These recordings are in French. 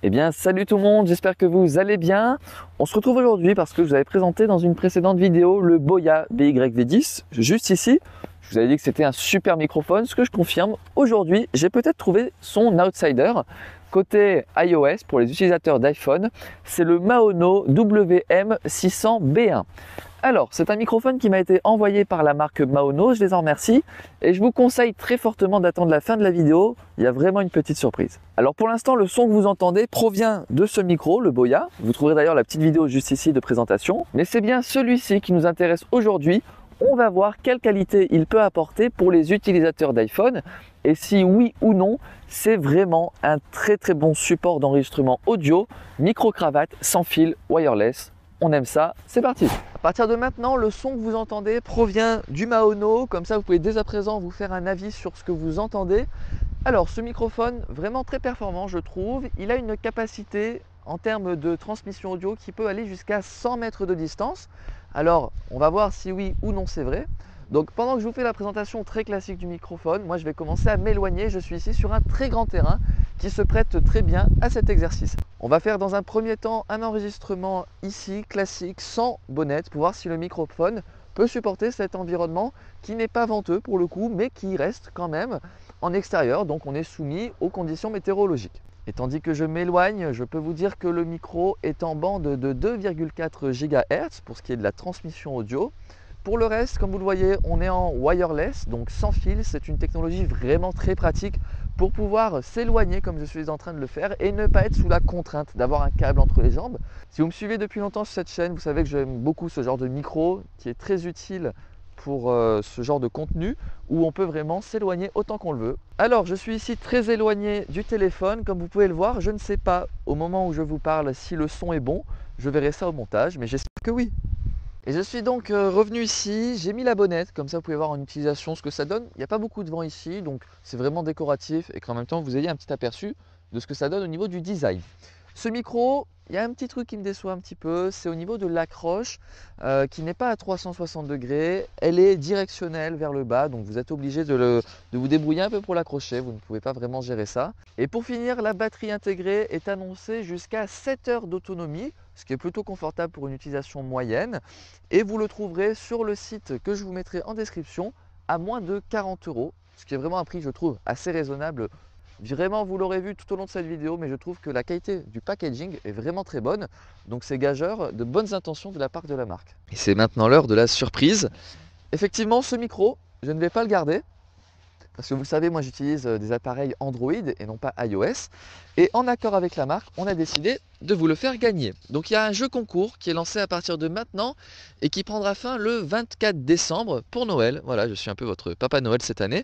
Eh bien, salut tout le monde, j'espère que vous allez bien. On se retrouve aujourd'hui parce que je vous avais présenté dans une précédente vidéo le Boya BYV10, juste ici. Je vous avais dit que c'était un super microphone, ce que je confirme. Aujourd'hui, j'ai peut-être trouvé son outsider. Côté iOS, pour les utilisateurs d'iPhone, c'est le Maono WM600B1. Alors, c'est un microphone qui m'a été envoyé par la marque Maono, je les en remercie. Et je vous conseille très fortement d'attendre la fin de la vidéo, il y a vraiment une petite surprise. Alors pour l'instant, le son que vous entendez provient de ce micro, le Boya. Vous trouverez d'ailleurs la petite vidéo juste ici de présentation. Mais c'est bien celui-ci qui nous intéresse aujourd'hui. On va voir quelle qualité il peut apporter pour les utilisateurs d'iPhone. Et si oui ou non, c'est vraiment un très bon support d'enregistrement audio, micro-cravate, sans fil, wireless. On aime ça, c'est parti. À partir de maintenant, le son que vous entendez provient du Maono, comme ça vous pouvez dès à présent vous faire un avis sur ce que vous entendez. Alors ce microphone, vraiment très performant je trouve, il a une capacité en termes de transmission audio qui peut aller jusqu'à 100 mètres de distance. Alors on va voir si oui ou non c'est vrai. Donc pendant que je vous fais la présentation très classique du microphone, moi je vais commencer à m'éloigner, je suis ici sur un très grand terrain qui se prête très bien à cet exercice. On va faire dans un premier temps un enregistrement ici, classique, sans bonnette, pour voir si le microphone peut supporter cet environnement qui n'est pas venteux pour le coup, mais qui reste quand même en extérieur, donc on est soumis aux conditions météorologiques. Et tandis que je m'éloigne, je peux vous dire que le micro est en bande de 2,4 GHz pour ce qui est de la transmission audio. Pour le reste, comme vous le voyez, on est en wireless, donc sans fil. C'est une technologie vraiment très pratique pour pouvoir s'éloigner comme je suis en train de le faire et ne pas être sous la contrainte d'avoir un câble entre les jambes. Si vous me suivez depuis longtemps sur cette chaîne, vous savez que j'aime beaucoup ce genre de micro qui est très utile pour ce genre de contenu où on peut vraiment s'éloigner autant qu'on le veut. Alors je suis ici très éloigné du téléphone, comme vous pouvez le voir, je ne sais pas au moment où je vous parle si le son est bon, je verrai ça au montage, mais j'espère que oui. Et je suis donc revenu ici, j'ai mis la bonnette, comme ça vous pouvez voir en utilisation ce que ça donne. Il n'y a pas beaucoup de vent ici, donc c'est vraiment décoratif et qu'en même temps vous ayez un petit aperçu de ce que ça donne au niveau du design. Ce micro, il y a un petit truc qui me déçoit un petit peu, c'est au niveau de l'accroche qui n'est pas à 360 degrés, elle est directionnelle vers le bas, donc vous êtes obligé de vous débrouiller un peu pour l'accrocher, vous ne pouvez pas vraiment gérer ça. Et pour finir, la batterie intégrée est annoncée jusqu'à 7 heures d'autonomie, ce qui est plutôt confortable pour une utilisation moyenne. Et vous le trouverez sur le site que je vous mettrai en description à moins de 40 €, ce qui est vraiment un prix, je trouve, assez raisonnable. Vraiment, vous l'aurez vu tout au long de cette vidéo, mais je trouve que la qualité du packaging est vraiment très bonne. Donc c'est gageur de bonnes intentions de la part de la marque. Et c'est maintenant l'heure de la surprise. Effectivement, ce micro, je ne vais pas le garder. Parce que vous le savez, moi j'utilise des appareils Android et non pas iOS. Et en accord avec la marque, on a décidé de vous le faire gagner. Donc il y a un jeu concours qui est lancé à partir de maintenant et qui prendra fin le 24 décembre pour Noël. Voilà, je suis un peu votre papa Noël cette année.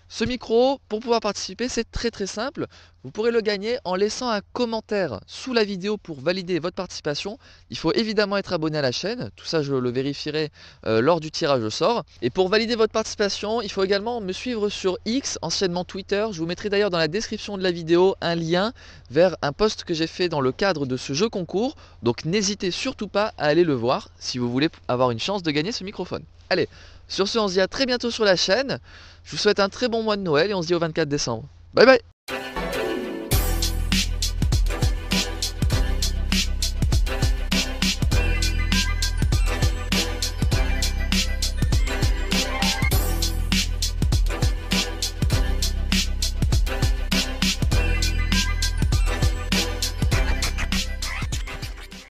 Ce micro, pour pouvoir participer, c'est très simple. Vous pourrez le gagner en laissant un commentaire sous la vidéo pour valider votre participation. Il faut évidemment être abonné à la chaîne. Tout ça, je le vérifierai lors du tirage au sort. Et pour valider votre participation, il faut également me suivre sur X, anciennement Twitter. Je vous mettrai d'ailleurs dans la description de la vidéo un lien vers un post que j'ai fait dans le cadre de ce jeu concours. Donc n'hésitez surtout pas à aller le voir si vous voulez avoir une chance de gagner ce microphone. Allez, sur ce, on se dit à très bientôt sur la chaîne. Je vous souhaite un très bon mois de Noël et on se dit au 24 décembre. Bye bye!